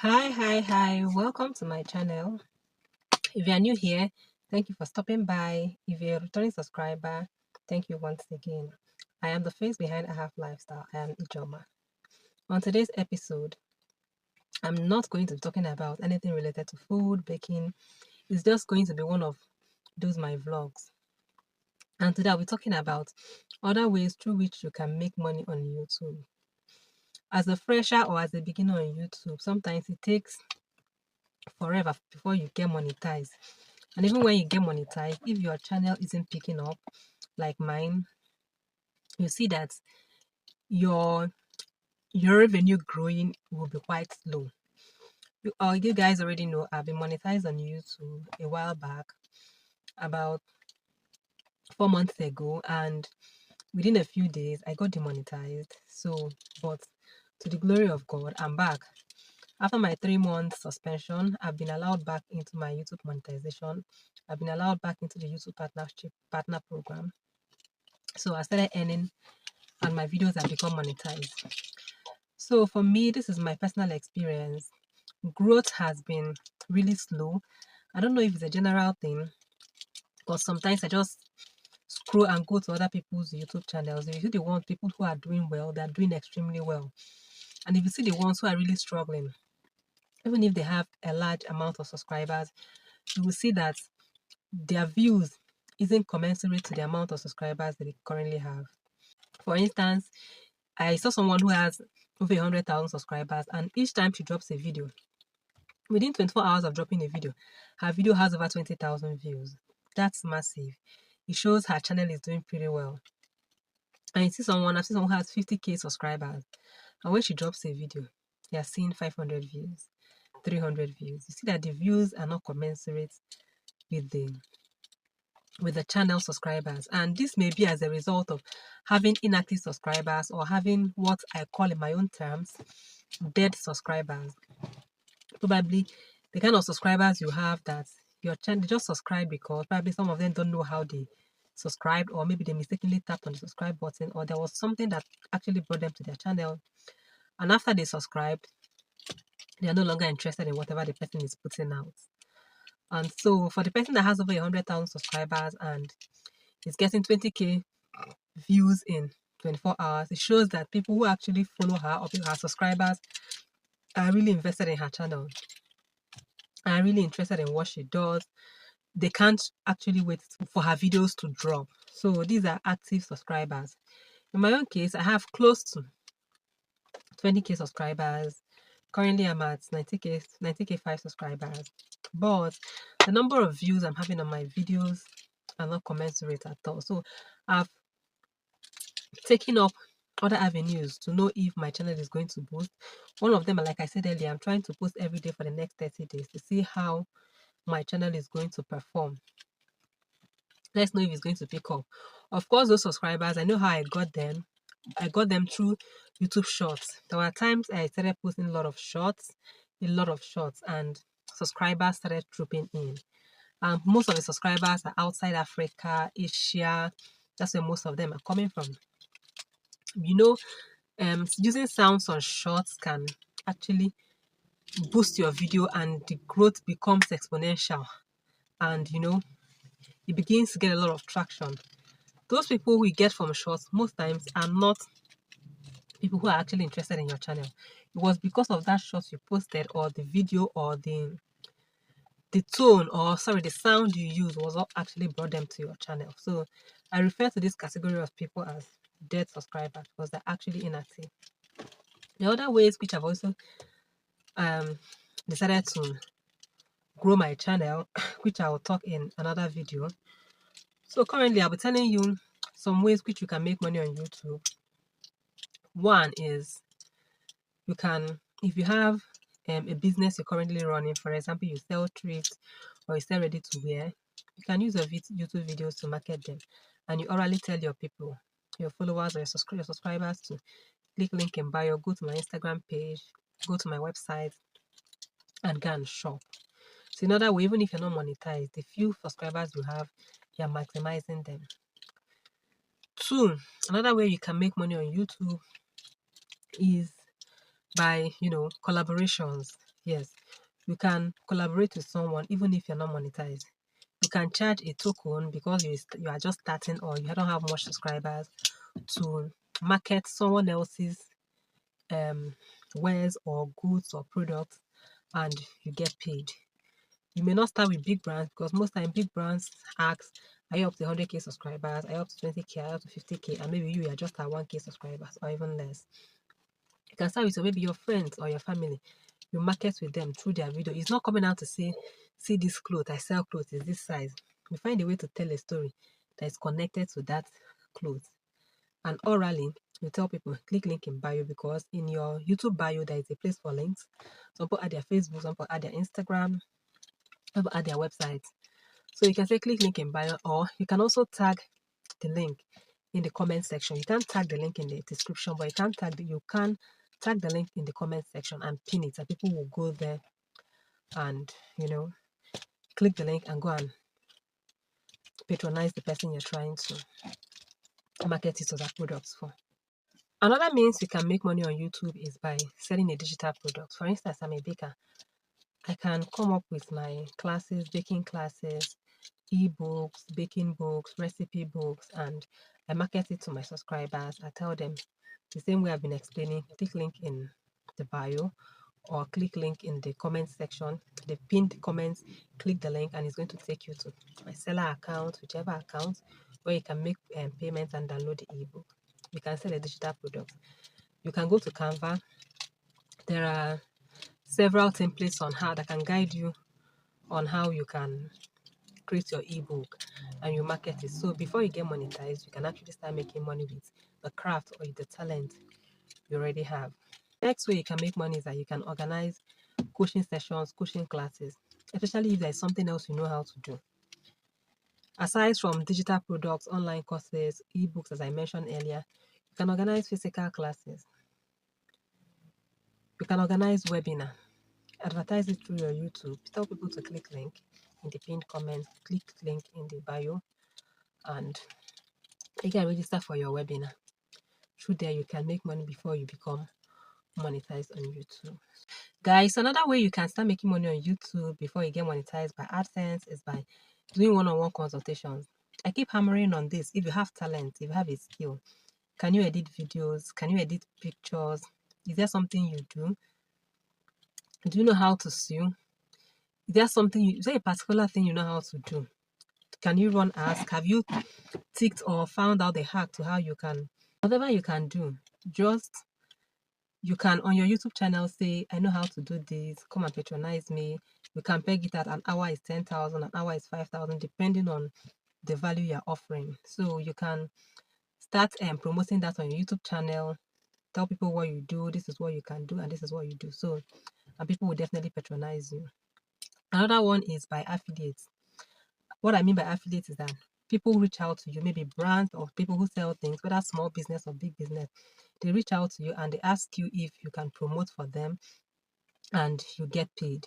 Hi, welcome to my channel. If you are new here, thank you for stopping by. If you're a returning subscriber, thank you once again. I am the face behind a half lifestyle. I am Ijoma. On today's episode, I'm not going to be talking about anything related to food, baking. It's just going to be one of those my vlogs. And today I'll be talking about other ways through which you can make money on YouTube. As a fresher or as a beginner on YouTube, sometimes it takes forever before you get monetized. And even when you get monetized, if your channel isn't picking up like mine, you see that your revenue growing will be quite slow. You guys already know I've been monetized on YouTube a while back, about 4 months ago, and within a few days I got demonetized. So, but to the glory of God, I'm back. After my 3 month suspension, I've been allowed back into my YouTube monetization. I've been allowed back into the YouTube partner program. So I started earning and my videos have become monetized. So for me, this is my personal experience. Growth has been really slow. I don't know if it's a general thing, but sometimes I just scroll and go to other people's YouTube channels. If you see the ones people who are doing well, they're doing extremely well. And if you see the ones who are really struggling, even if they have a large amount of subscribers, you will see that their views isn't commensurate to the amount of subscribers that they currently have. For instance, I saw someone who has over 100,000 subscribers, and each time she drops a video, within 24 hours of dropping a video, her video has over 20,000 views. That's massive. It shows her channel is doing pretty well. And I've seen someone who has 50k subscribers, and when she drops a video, you're seeing 500 views, 300 views. You see that the views are not commensurate with the channel subscribers, and this may be as a result of having inactive subscribers or having what I call in my own terms dead subscribers. Probably the kind of subscribers you have that your channel just subscribe because probably some of them don't know how they subscribed, or maybe they mistakenly tapped on the subscribe button, or there was something that actually brought them to their channel, and after they subscribed, they are no longer interested in whatever the person is putting out. And so for the person that has over 100,000 subscribers and is getting 20k views in 24 hours, it shows that people who actually follow her or her subscribers are really invested in her channel, are really interested in what she does. They can't actually wait for her videos to drop. So these are active subscribers. In my own case, I have close to 20k subscribers. Currently, I'm at 90k 5 subscribers. But the number of views I'm having on my videos are not commensurate at all. So I've taken up other avenues to know if my channel is going to boost. One of them, like I said earlier, I'm trying to post every day for the next 30 days to see how my channel is going to perform. Let's know if it's going to pick up. Of course, those subscribers, I know how I got them. I got them through YouTube Shorts. There were times I started posting a lot of shorts, and subscribers started trooping in. Most of the subscribers are outside Africa, Asia. That's where most of them are coming from. You know, using sounds on shorts can actually boost your video, and the growth becomes exponential. And it begins to get a lot of traction. Those people we get from shorts most times are not people who are actually interested in your channel. It was because of that short you posted, or the video, or the tone, or sorry, the sound you use was what actually brought them to your channel. So I refer to this category of people as dead subscribers because they're actually inactive. The other ways which I've also decided to grow my channel, which I will talk in another video. So currently I'll be telling you some ways which you can make money on YouTube. One is, you can, if you have a business you're currently running, for example, you sell thrift or you sell ready to wear, you can use your YouTube videos to market them, and you orally tell your people, your followers, or your subscribers to click link in bio, go to my Instagram page, go to my website, and go and shop. So in other way, even if you're not monetized, the few subscribers you have, you're maximizing them. Two, another way you can make money on YouTube is by collaborations. Yes, you can collaborate with someone even if you're not monetized. You can charge a token because you are just starting or you don't have much subscribers to market someone else's um wares or goods or products, and you get paid. You may not start with big brands because most time big brands ask, are you up to 100k subscribers? Are you up to 20k? Are you up to 50k? And maybe you are just at 1k subscribers or even less. You can start with maybe your friends or your family. You market with them through their video. It's not coming out to say, see this clothes, I sell clothes, is this size. You find a way to tell a story that is connected to that clothes. And orally, you tell people, click link in bio, because in your YouTube bio, there is a place for links. Some people add their Facebook, some people add their Instagram, some people add their website. So you can say click link in bio, or you can also tag the link in the comment section. You can't tag the link in the description, but you can tag the link in the comment section and pin it, and people will go there and click the link and go and patronize the person you're trying to market it or their products for. Another means you can make money on YouTube is by selling a digital product. For instance, I'm a baker. I can come up with my classes, baking classes, ebooks, baking books, recipe books, and I market it to my subscribers. I tell them the same way I've been explaining, click link in the bio or click link in the comment section, the pinned comments, click the link and it's going to take you to my seller account, whichever account, where you can make payments and download the ebook. You can sell a digital product. You can go to Canva. There are several templates on how that can guide you on how you can create your ebook and you market it. So before you get monetized, you can actually start making money with the craft or the talent you already have. Next way you can make money is that you can organize coaching sessions, coaching classes, especially if there's something else you know how to do. Aside from digital products, online courses, ebooks, as I mentioned earlier, you can organize physical classes. You can organize webinar, advertise it through your YouTube, tell people to click link in the pinned comments, click link in the bio, and you can register for your webinar. Through there, you can make money before you become monetized on YouTube. Guys, another way you can start making money on YouTube before you get monetized by Adsense is by doing one-on-one consultations. I keep hammering on this. If you have talent, if you have a skill, can you edit videos? Can you edit pictures? Is there something you do? Do you know how to sew? Is there a particular thing you know how to do? Can you run ask? Have you ticked or found out the hack to how you can, whatever you can do, just you can on your YouTube channel say, I know how to do this, come and patronize me. You can peg it at an hour is 10,000, an hour is 5,000, depending on the value you're offering. So you can start promoting that on your YouTube channel, tell people what you do, this is what you can do, and this is what you do. So, and people will definitely patronize you. Another one is by affiliates. What I mean by affiliates is that people reach out to you, maybe brands or people who sell things, whether small business or big business. They reach out to you and they ask you if you can promote for them and you get paid.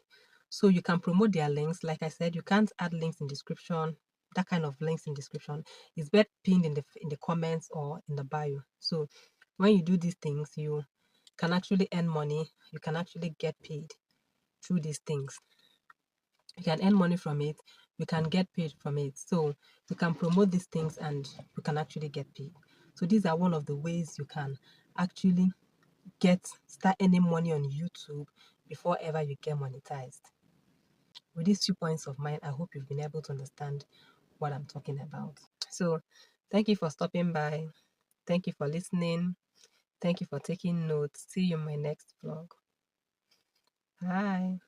So you can promote their links. Like I said, you can't add links in description. That kind of links in description is better pinned in the comments or in the bio. So when you do these things, you can actually earn money. You can actually get paid through these things. You can earn money from it. You can get paid from it. So you can promote these things and you can actually get paid. So these are one of the ways you can actually start earning money on YouTube before ever you get monetized. With these 2 points of mine, I hope you've been able to understand what I'm talking about. So thank you for stopping by. Thank you for listening. Thank you for taking notes. See you in my next vlog. Bye.